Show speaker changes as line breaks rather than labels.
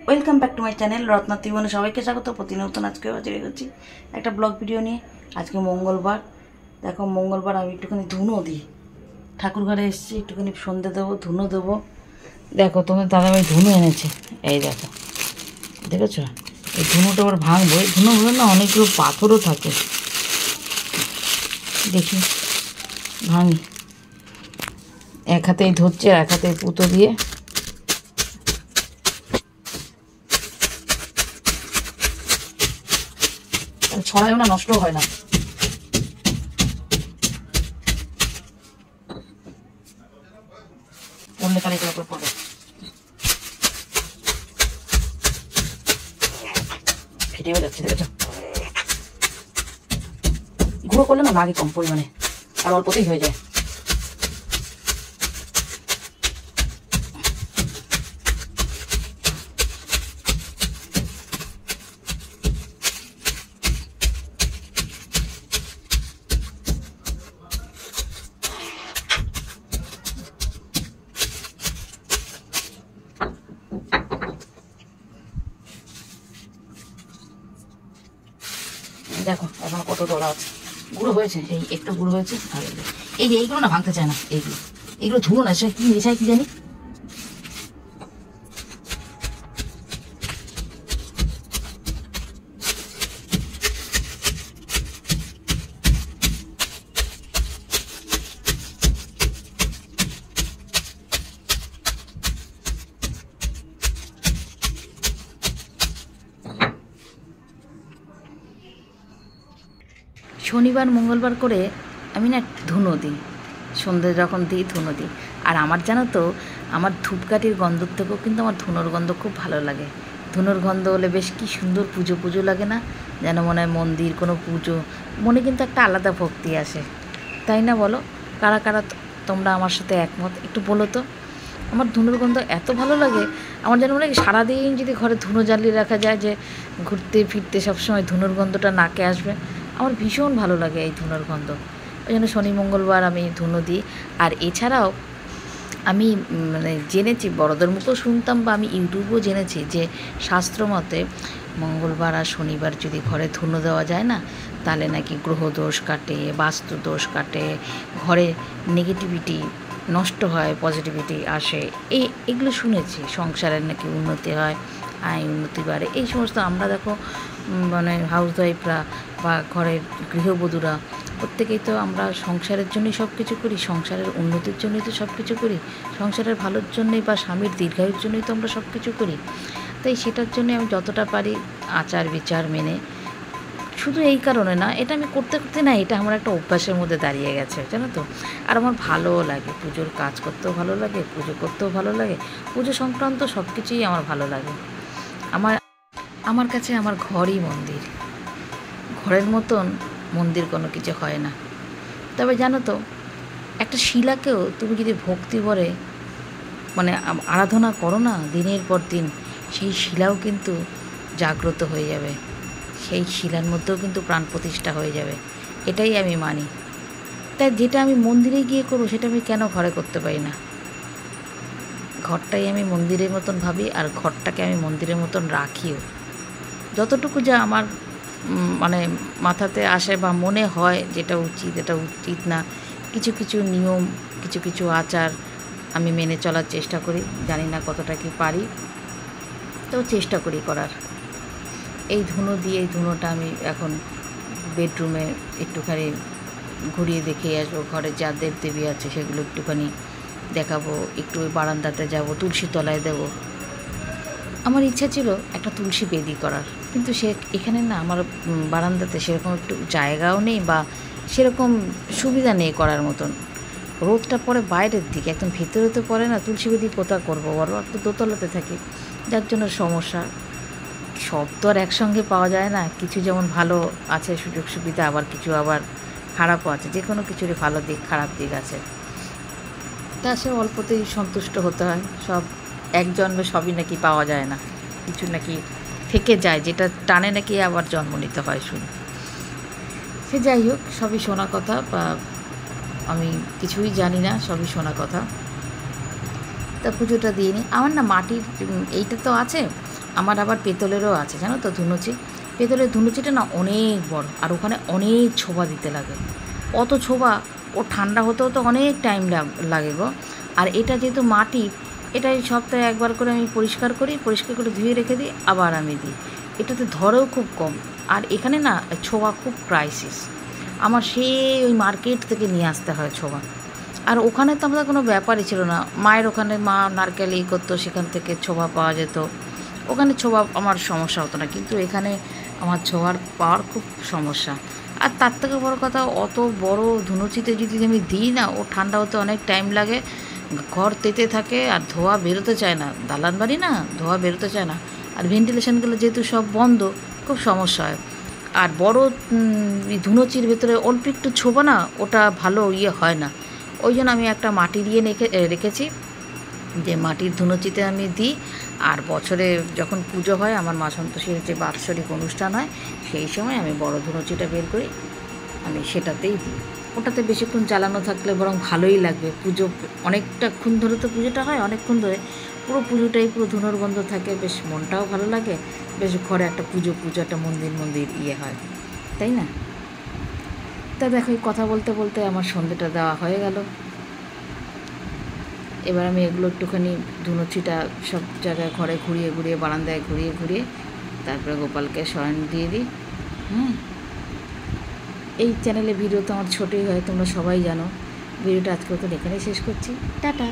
Welcome back to my channel Ratna ত্রিভুবনে সবাইকে স্বাগত। প্রতিনিয়ত আজকে হাজির করছি একটা ব্লগ ভিডিও নিয়ে। আজকে মঙ্গলবার, দেখো মঙ্গলবার আমি একটুখানি ধুনো দিই, ঠাকুর ঘরে এসেছি, একটুখানি সন্ধে দেবো, ধুনো দেবো। দেখো তোমার দাদাভাই ধুনো এনেছে, এই দেখো, দেখেছো? এই ধুনোটা আবার ভাঙবো। এই ধুনোগুলো না অনেকগুলো পাথরও থাকে, দেখি ভাঙি। এক হাতেই ধরছে, এক হাতে পুতো দিয়ে। ছড়ায়ও না, নষ্ট হয় না। পড়লে তাহলে এটার উপর পড়বে, ফেটেও যাচ্ছে, দেখেছো? গুঁড়ো করলে না লাগে কম পরিমাণে, আর অল্পতেই হয়ে যায়। দেখো এখন কত দলা আছে, গুঁড়ো হয়েছে, এই একটু গুঁড়ো হয়েছে। আর এই যে এইগুলো না ভাঙতে চায় না, এইগুলো ধুলো না, সে কি মেশায় কি জানি। শনিবার মঙ্গলবার করে আমি না ধুনো দিই, সন্ধ্যে যখন দিই ধুনো দিই। আর আমার জানো তো, আমার ধূপকাঠির গন্ধর থেকেও কিন্তু আমার ধুনোর গন্ধ খুব ভালো লাগে। ধুনোর গন্ধ হলে বেশ কি সুন্দর পুজো পুজো লাগে না, যেন মনে হয় মন্দির কোনো পুজো, মনে কিন্তু একটা আলাদা ভক্তি আসে, তাই না বলো? কারা কারা তোমরা আমার সাথে একমত একটু বলো তো। আমার ধুনোর গন্ধ এত ভালো লাগে, আমার যেন মনে হয় সারাদিন যদি ঘরে ধুনো জ্বালিয়ে রাখা যায়, যে ঘুরতে ফিরতে সবসময় ধুনোর গন্ধটা নাকে আসবে। আমার ভীষণ ভালো লাগে এই ধুনোর গন্ধ, ওই জন্য শনি মঙ্গলবার আমি ধুনো দিই। আর এছাড়াও আমি মানে জেনেছি, বড়দের মুখেও শুনতাম বা আমি ইউটিউবেও জেনেছি যে শাস্ত্র মতে মঙ্গলবার আর শনিবার যদি ঘরে ধুনো দেওয়া যায় না, তাহলে নাকি গ্রহ দোষ কাটে, বাস্তু দোষ কাটে, ঘরে নেগেটিভিটি নষ্ট হয়, পজিটিভিটি আসে। এগুলো শুনেছি, সংসারের নাকি উন্নতি হয়, আয় উন্নতি বাড়ে। এই সমস্ত আমরা দেখো মানে হাউসওয়াইফরা বা ঘরের গৃহবধূরা প্রত্যেকেই তো আমরা সংসারের জন্যই সব কিছু করি, সংসারের উন্নতির জন্যই তো সব কিছু করি, সংসারের ভালোর জন্যই বা স্বামীর দীর্ঘায়ুর জন্যই তো আমরা সব কিছু করি। তাই সেটার জন্য আমি যতটা পারি আচার বিচার মেনে, শুধু এই কারণে না, এটা আমি করতে করতে না, এটা আমার একটা অভ্যাসের মধ্যে দাঁড়িয়ে গেছে, জানো তো। আর আমার ভালোও লাগে, পুজোর কাজ করতেও ভালো লাগে, পুজো করতেও ভালো লাগে, পুজো সংক্রান্ত সব কিছুই আমার ভালো লাগে। আমার কাছে আমার ঘরই মন্দির, ঘরের মতন মন্দির কোনো কিছু হয় না। তবে জানো তো, একটা শিলাকেও তুমি যদি ভক্তি ভরে মানে আরাধনা করো না দিনের পর দিন, সেই শিলাও কিন্তু জাগ্রত হয়ে যাবে, সেই শিলার মধ্যেও কিন্তু প্রাণ প্রতিষ্ঠা হয়ে যাবে, এটাই আমি মানি। তাই যেটা আমি মন্দিরে গিয়ে করবো সেটা আমি কেন ঘরে করতে পারি না? ঘরটাই আমি মন্দিরের মতন ভাবি, আর ঘরটাকে আমি মন্দিরের মতন রাখিও। যতটুকু যা আমার মানে মাথাতে আসে বা মনে হয় যেটা উচিত, এটা উচিত না, কিছু কিছু নিয়ম, কিছু কিছু আচার আমি মেনে চলার চেষ্টা করি। জানি না কতটা কি পারি, তো চেষ্টা করি করার। এই ধুনো দিয়ে, এই ধুনোটা আমি এখন বেডরুমে একটুখানি ঘুরিয়ে দেখে আসবো, ঘরে যা দেবদেবী আছে সেগুলো একটুখানি দেখাবো, একটু ওই বারান্দাতে যাব, তুলসী তলায় দেবো। আমার ইচ্ছা ছিল একটা তুলসী বেদি করার, কিন্তু এখানে না আমার বারান্দাতে সেরকম একটু জায়গাও নেই বা সেরকম সুবিধা নেই করার মতন। রোদটা পড়ে বাইরের দিকে, একদম ভেতরে তো পড়ে না। তুলসী বেদি কোথা করবো বড়, একটু দোতলাতে থাকি, যার জন্য সমস্যা। সব তো আর একসঙ্গে পাওয়া যায় না, কিছু যেমন ভালো আছে সুযোগ সুবিধা, আবার কিছু আবার খারাপও আছে। যে কোনো কিছুরই ভালো দিক খারাপ দিক আছে, তা সে অল্পতেই সন্তুষ্ট হতে হয়। সব এক জন্মে সবই নাকি পাওয়া যায় না, কিছু নাকি থেকে যায়, যেটা টানে নাকি আবার জন্ম নিতে হয় শুধু। সে যাই হোক, সবই শোনা কথা, বা আমি কিছুই জানি না, সবই শোনা কথা। তা পুজোটা দিয়ে নিই। আমার না মাটির এইটা তো আছে, আমার আবার পেতলেরও আছে, জানো তো ধুনুচি। পেতলের ধুনুচিটা না অনেক বড়, আর ওখানে অনেক ছোবা দিতে লাগে। অত ছোবা, ও ঠান্ডা হতেও তো অনেক টাইম লাগে গো। আর এটা যেহেতু মাটির, এটাই সপ্তাহে একবার করে আমি পরিষ্কার করি, পরিষ্কার করে ধুয়ে রেখে দিই, আবার আমি দিই। এটাতে ধরেও খুব কম। আর এখানে না ছোবা খুব ক্রাইসিস, আমার সেই ওই মার্কেট থেকে নিয়ে আসতে হয় ছোবা। আর ওখানে তো আমাদের কোনো ব্যাপারই ছিল না, মায়ের ওখানে মা নারকেল করতো, সেখান থেকে ছোবা পাওয়া যেত, ওখানে ছোবা আমার সমস্যা হতো না। কিন্তু এখানে আমার ছোবার পাওয়ার খুব সমস্যা। আর তার থেকে বড় কথা, অত বড় ধুনুচিতে যদি আমি দিই না, ও ঠান্ডা হতে অনেক টাইম লাগে, ঘর তেতে থাকে, আর ধোয়া বেরোতে চায় না, দালান বাড়ি না, ধোয়া বেরোতে চায় না। আর ভেন্টিলেশনগুলো যেহেতু সব বন্ধ, খুব সমস্যা হয়। আর বড় ধুনুচির ভেতরে অল্প একটু ছোবা না, ওটা ভালো হয় না। ওই জন্য আমি একটা মাটির রেখেছি, যে মাটির ধুনুচিতে আমি দিই। আর বছরে যখন পুজো হয়, আমার মা সন্তোষীর যে বাৎসরিক অনুষ্ঠান হয়, সেই সময় আমি বড় ধুনুচিটা বের করি, আমি সেটাতেই দিই। ওটাতে বেশিক্ষণ জ্বালানো থাকলে বরং ভালোই লাগবে। পুজো অনেকটাক্ষণ ধরে তো পুজোটা হয়, অনেকক্ষণ ধরে পুরো পুজোটাই পুরো ধুনোর গন্ধ থাকে, বেশ মনটাও ভালো লাগে, বেশ ঘরে একটা পুজো একটা মন্দির হয়, তাই না? তা দেখো, এই কথা বলতে বলতে আমার সন্ধেটা দেওয়া হয়ে গেল। এবার আমি এগুলো একটুখানি ধুনুচিটা সব জায়গায় ঘরে ঘুরিয়ে ঘুরিয়ে, বারান্দায় ঘুরিয়ে ঘুরিয়ে, তারপরে গোপালকে শয়ন দিয়ে দিই। এই চ্যানেলে ভিডিও তো আমার ছোটোই হয়, তোমরা সবাই জানো। ভিডিওটা আজকে তো এখানেই শেষ করছি। টাটা।